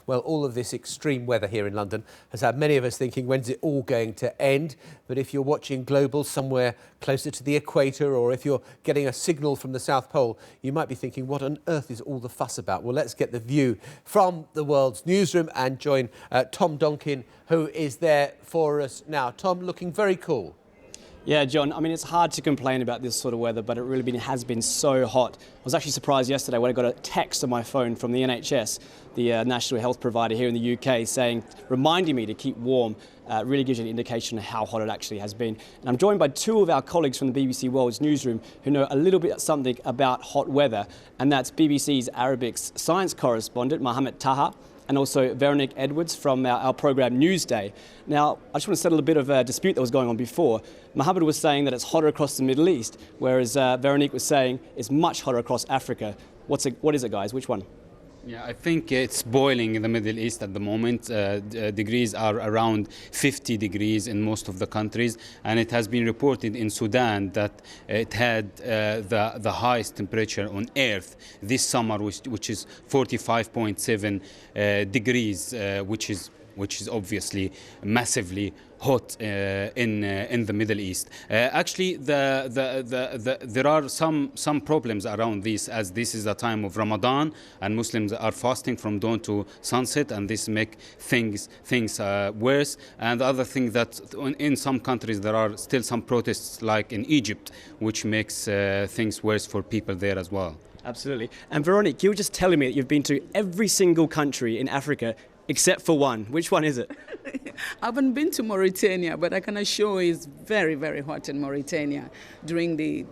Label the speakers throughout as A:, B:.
A: Well, all of this extreme weather here in London has had many of us thinking, when's it all going to end? But if you're watching global somewhere closer to the equator, or if you're getting a signal from the South Pole, you might be thinking, what on earth is all the fuss about? Well, let's get the view from the world's newsroom and join Tom Donkin, who is there for us now. Tom, looking very cool.
B: Yeah, John, I mean, it's hard to complain about this sort of weather, but it really has been so hot. I was actually surprised yesterday when I got a text on my phone from the NHS, the national health provider here in the UK, reminding me to keep warm. Really gives you an indication of how hot it actually has been. And I'm joined by two of our colleagues from the BBC World's Newsroom who know a little bit something about hot weather, and that's BBC's Arabic science correspondent, Mohammed Taha, and also Veronique Edwards from our programme Newsday. Now, I just want to settle a bit of a dispute that was going on before. Mohammed was saying that it's hotter across the Middle East, whereas Veronique was saying it's much hotter across Africa. What is it, guys? Which one?
C: Yeah, I think it's boiling in the Middle East at the moment. Degrees are around 50 degrees in most of the countries, and it has been reported in Sudan that it had the highest temperature on Earth this summer, which is 45.7 degrees, which is obviously massively hot in the Middle East. Actually, there are some problems around this, as this is a time of Ramadan and Muslims are fasting from dawn to sunset, and this make things worse. And the other thing that in some countries there are still some protests, like in Egypt, which makes things worse for people there as well.
B: Absolutely. And Veronique, you were just telling me that you've been to every single country in Africa except for one. Which one is it?
D: I haven't been to Mauritania, but I can assure you it's very, very hot in Mauritania during the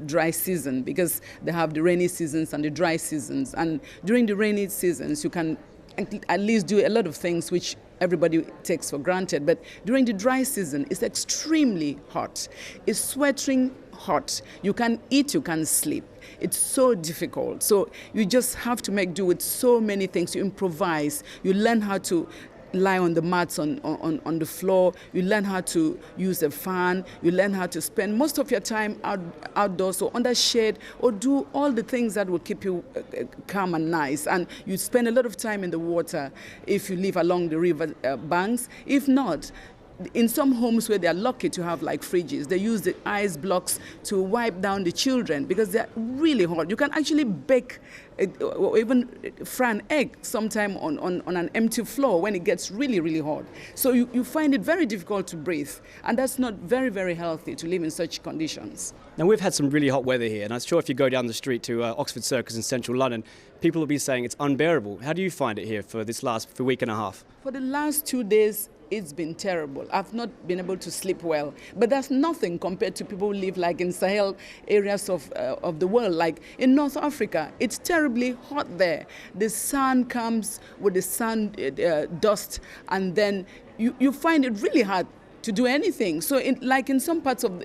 D: dry season, because they have the rainy seasons and the dry seasons. And during the rainy seasons, you can at least do a lot of things which everybody takes for granted. But during the dry season, it's extremely hot. It's sweltering hot. You can't eat, you can't sleep. It's so difficult. So you just have to make do with so many things. You improvise. You learn how to lie on the mats on the floor. You learn how to use a fan. You learn how to spend most of your time outdoors or under shade, or do all the things that will keep you calm and nice. And you spend a lot of time in the water if you live along the river banks. If not, in some homes where they are lucky to have like fridges, they use the ice blocks to wipe down the children because they're really hot. You can actually bake or even fry an egg sometime on an empty floor when it gets really, really hot. So you find it very difficult to breathe, and that's not very, very healthy to live in such conditions.
B: Now, we've had some really hot weather here, and I'm sure if you go down the street to Oxford Circus in central London, people will be saying it's unbearable. How do you find it here for this last week and a half?
D: For the last 2 days, it's been terrible. I've not been able to sleep well, but that's nothing compared to people who live like in Sahel areas of the world, like in North Africa. It's terribly hot there. The sun comes with the sun dust, and then you find it really hard to do anything. So like in some parts of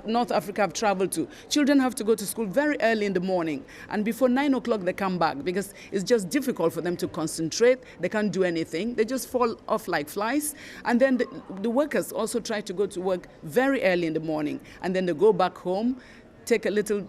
D: North Africa I've traveled to, children have to go to school very early in the morning, and before 9 o'clock they come back because it's just difficult for them to concentrate. They can't do anything. They just fall off like flies. And then the workers also try to go to work very early in the morning, and then they go back home, take a little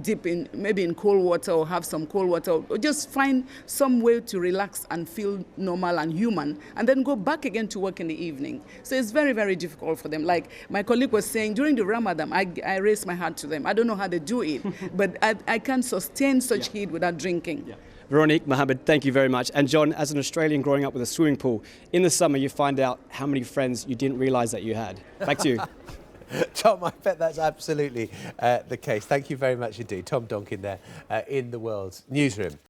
D: dip in maybe in cold water, or have some cold water, or just find some way to relax and feel normal and human, and then go back again to work in the evening. So it's very, very difficult for them. Like my colleague was saying, during the Ramadan, I raised my hand to them. I don't know how they do it, but I can't sustain such heat without drinking. Yeah.
B: Veronique, Mohammed, thank you very much. And John, as an Australian growing up with a swimming pool, in the summer you find out how many friends you didn't realise that you had. Back to you.
A: Tom, I bet that's absolutely the case. Thank you very much indeed. Tom Donkin there in the World's Newsroom.